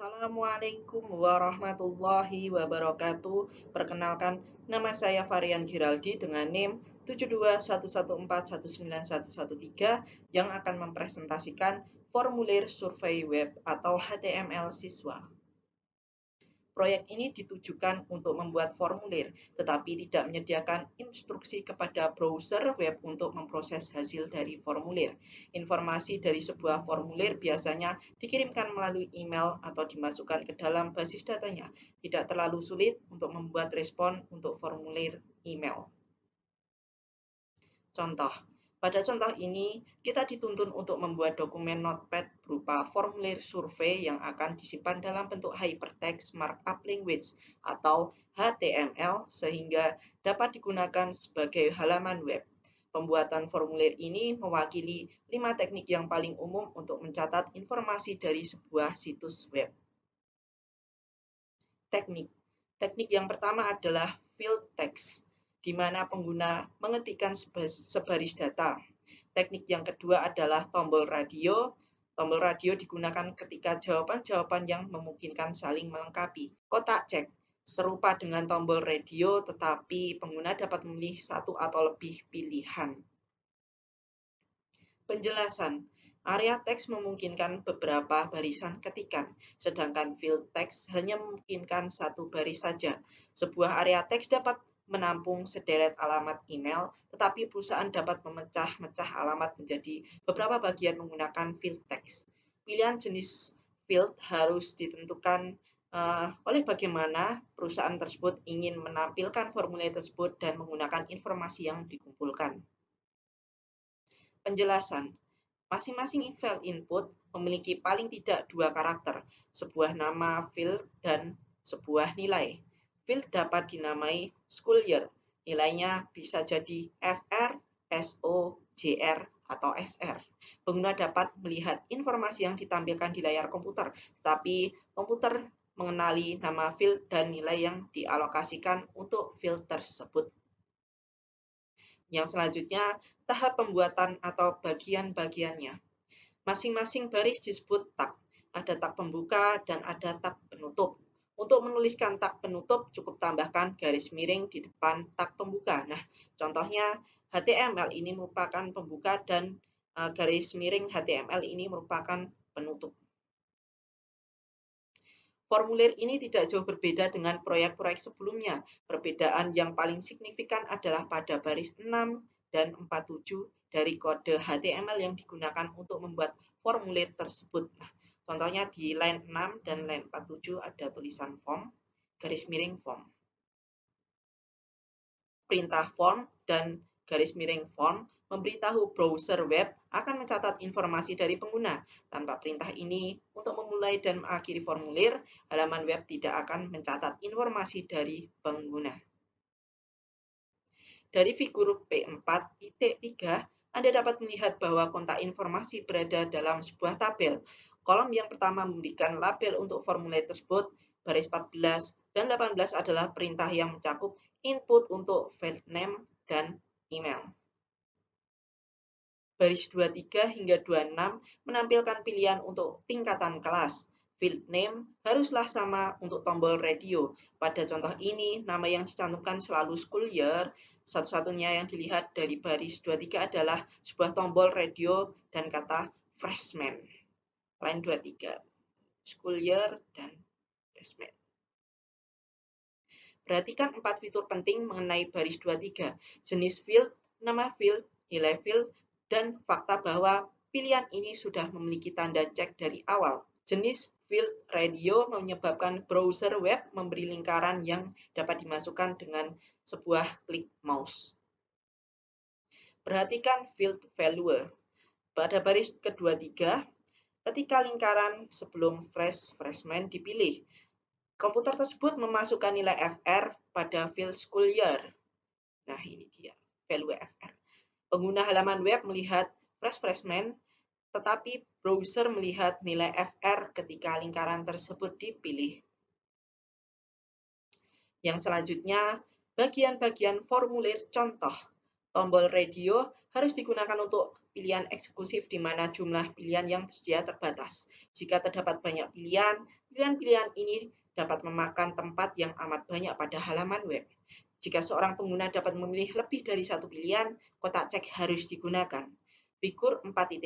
Assalamualaikum warahmatullahi wabarakatuh. Perkenalkan, nama saya Varian Giraldi dengan NIM 72114191113 yang akan mempresentasikan formulir survei web atau HTML siswa. Proyek ini ditujukan untuk membuat formulir, tetapi tidak menyediakan instruksi kepada browser web untuk memproses hasil dari formulir. Informasi dari sebuah formulir biasanya dikirimkan melalui email atau dimasukkan ke dalam basis datanya. Tidak terlalu sulit untuk membuat respon untuk formulir email. Contoh, pada contoh ini kita dituntun untuk membuat dokumen notepad berupa formulir survei yang akan disimpan dalam bentuk hypertext markup language atau HTML sehingga dapat digunakan sebagai halaman web. Pembuatan formulir ini mewakili 5 teknik yang paling umum untuk mencatat informasi dari sebuah situs web. Teknik yang pertama adalah field text, di mana pengguna mengetikkan sebaris data. Teknik yang kedua adalah tombol radio. Tombol radio digunakan ketika jawaban-jawaban yang memungkinkan saling melengkapi. Kotak cek, serupa dengan tombol radio, tetapi pengguna dapat memilih satu atau lebih pilihan. Penjelasan. Area teks memungkinkan beberapa barisan ketikan, sedangkan field text hanya memungkinkan satu baris saja. Sebuah area teks dapat menampung sederet alamat email, tetapi perusahaan dapat memecah-mecah alamat menjadi beberapa bagian menggunakan field text. Pilihan jenis field harus ditentukan oleh bagaimana perusahaan tersebut ingin menampilkan formulir tersebut dan menggunakan informasi yang dikumpulkan. Penjelasan. Masing-masing file input memiliki paling tidak 2 karakter, sebuah nama field dan sebuah nilai. Field dapat dinamai school year. Nilainya bisa jadi FR, SO, JR, atau SR. Pengguna dapat melihat informasi yang ditampilkan di layar komputer, tetapi komputer mengenali nama field dan nilai yang dialokasikan untuk field tersebut. Yang selanjutnya, tahap pembuatan atau bagian-bagiannya. Masing-masing baris disebut tag. Ada tag pembuka dan ada tag penutup. Untuk menuliskan tag penutup, cukup tambahkan garis miring di depan tag pembuka. Nah, contohnya HTML ini merupakan pembuka dan garis miring HTML ini merupakan penutup. Formulir ini tidak jauh berbeda dengan proyek-proyek sebelumnya. Perbedaan yang paling signifikan adalah pada baris 6 dan 47 dari kode HTML yang digunakan untuk membuat formulir tersebut. Nah, contohnya di line 6 dan line 47 ada tulisan form, garis miring form. Perintah form dan garis miring form memberitahu browser web akan mencatat informasi dari pengguna. Tanpa perintah ini, untuk memulai dan mengakhiri formulir, halaman web tidak akan mencatat informasi dari pengguna. Dari figur P4.3, Anda dapat melihat bahwa kontak informasi berada dalam sebuah tabel. Kolom yang pertama memberikan label untuk formulir tersebut, baris 14 dan 18 adalah perintah yang mencakup input untuk file name dan email. Baris 23 hingga 26 menampilkan pilihan untuk tingkatan kelas. Field name haruslah sama untuk tombol radio. Pada contoh ini, nama yang dicantumkan selalu school year. Satu-satunya yang dilihat dari baris 23 adalah sebuah tombol radio dan kata freshman. Line 23. School year dan freshman. Perhatikan 4 fitur penting mengenai baris 23. Jenis field, nama field, nilai field, dan fakta bahwa pilihan ini sudah memiliki tanda cek dari awal. Jenis field radio menyebabkan browser web memberi lingkaran yang dapat dimasukkan dengan sebuah klik mouse. Perhatikan field value. Pada baris kedua-tiga, ketika lingkaran sebelum freshman dipilih, komputer tersebut memasukkan nilai FR pada field school year. Nah, ini dia, value FR. Pengguna halaman web melihat freshman, tetapi browser melihat nilai FR ketika lingkaran tersebut dipilih. Yang selanjutnya, bagian-bagian formulir contoh. Tombol radio harus digunakan untuk pilihan eksklusif di mana jumlah pilihan yang tersedia terbatas. Jika terdapat banyak pilihan, Pilihan-pilihan ini dapat memakan tempat yang amat banyak pada halaman web. Jika seorang pengguna dapat memilih lebih dari satu pilihan, kotak cek harus digunakan. Figur 4.1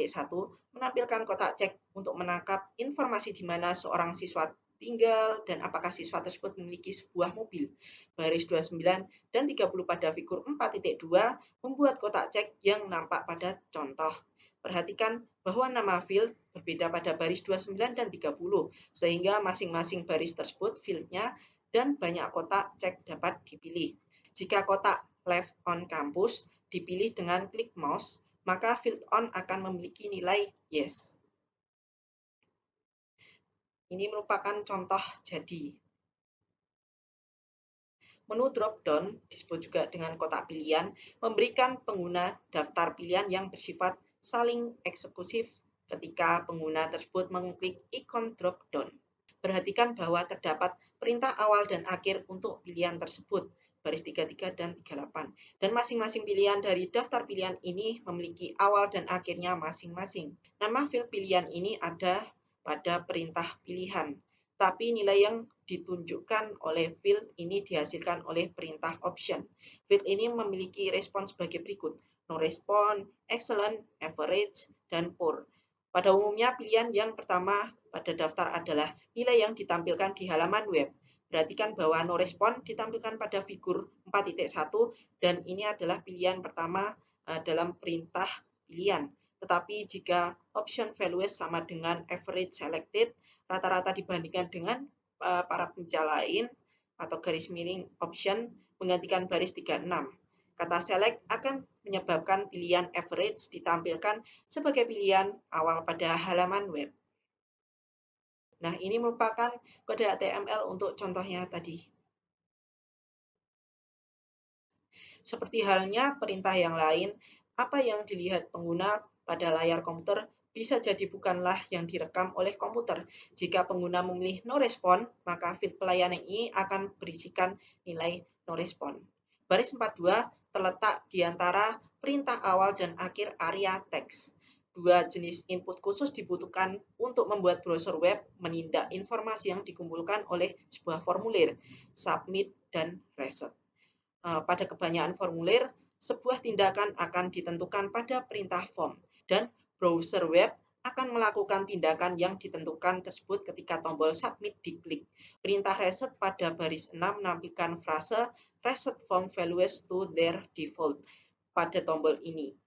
menampilkan kotak cek untuk menangkap informasi di mana seorang siswa tinggal dan apakah siswa tersebut memiliki sebuah mobil. Baris 29 dan 30 pada figur 4.2 membuat kotak cek yang nampak pada contoh. Perhatikan bahwa nama field berbeda pada baris 29 dan 30, sehingga masing-masing baris tersebut fieldnya dan banyak kotak cek dapat dipilih. Jika kotak left on campus dipilih dengan klik mouse, maka field on akan memiliki nilai yes. Ini merupakan contoh jadi. Menu drop-down, disebut juga dengan kotak pilihan, memberikan pengguna daftar pilihan yang bersifat saling eksklusif ketika pengguna tersebut mengklik ikon drop-down. Perhatikan bahwa terdapat perintah awal dan akhir untuk pilihan tersebut, baris 33 dan 38. Dan masing-masing pilihan dari daftar pilihan ini memiliki awal dan akhirnya masing-masing. Nama field pilihan ini ada pada perintah pilihan, tapi nilai yang ditunjukkan oleh field ini dihasilkan oleh perintah option. Field ini memiliki respons sebagai berikut: no response, excellent, average, dan poor. Pada umumnya, pilihan yang pertama pada daftar adalah nilai yang ditampilkan di halaman web. Perhatikan bahwa no respond ditampilkan pada figur 4.1 dan ini adalah pilihan pertama dalam perintah pilihan. Tetapi jika option values sama dengan average selected, rata-rata dibandingkan dengan para pencari lain atau garis miring option menggantikan baris 36. Kata select akan menyebabkan pilihan average ditampilkan sebagai pilihan awal pada halaman web. Nah, ini merupakan kode HTML untuk contohnya tadi. Seperti halnya perintah yang lain, apa yang dilihat pengguna pada layar komputer bisa jadi bukanlah yang direkam oleh komputer. Jika pengguna memilih no respond, maka field pelayanan ini akan berisikan nilai no respond. Baris 42 terletak di antara perintah awal dan akhir area teks. Dua jenis input khusus dibutuhkan untuk membuat browser web menindak informasi yang dikumpulkan oleh sebuah formulir, submit dan reset. Pada kebanyakan formulir, sebuah tindakan akan ditentukan pada perintah form, dan browser web akan melakukan tindakan yang ditentukan tersebut ketika tombol submit diklik. Perintah reset pada baris 6 menampilkan frase reset form values to their default pada tombol ini.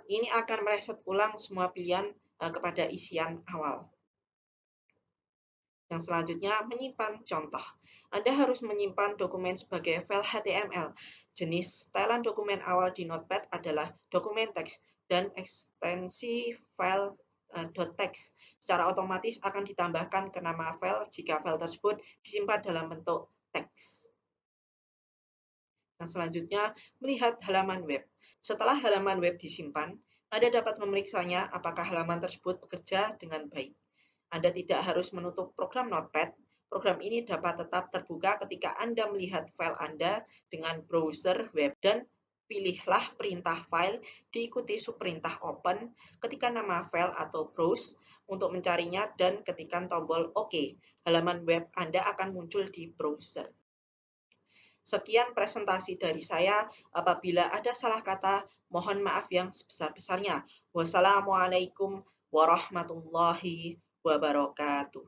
Ini akan mereset ulang semua pilihan kepada isian awal. Yang selanjutnya, menyimpan contoh. Anda harus menyimpan dokumen sebagai file HTML. Jenis setelan dokumen awal di Notepad adalah dokumen teks dan ekstensi file .txt. Secara otomatis akan ditambahkan ke nama file jika file tersebut disimpan dalam bentuk teks. Yang selanjutnya, melihat halaman web. Setelah halaman web disimpan, Anda dapat memeriksanya apakah halaman tersebut bekerja dengan baik. Anda tidak harus menutup program Notepad. Program ini dapat tetap terbuka ketika Anda melihat file Anda dengan browser web dan pilihlah perintah file diikuti subperintah open ketika nama file atau browse untuk mencarinya dan ketikkan tombol OK. Halaman web Anda akan muncul di browser. Sekian presentasi dari saya. Apabila ada salah kata, mohon maaf yang sebesar-besarnya. Wassalamualaikum warahmatullahi wabarakatuh.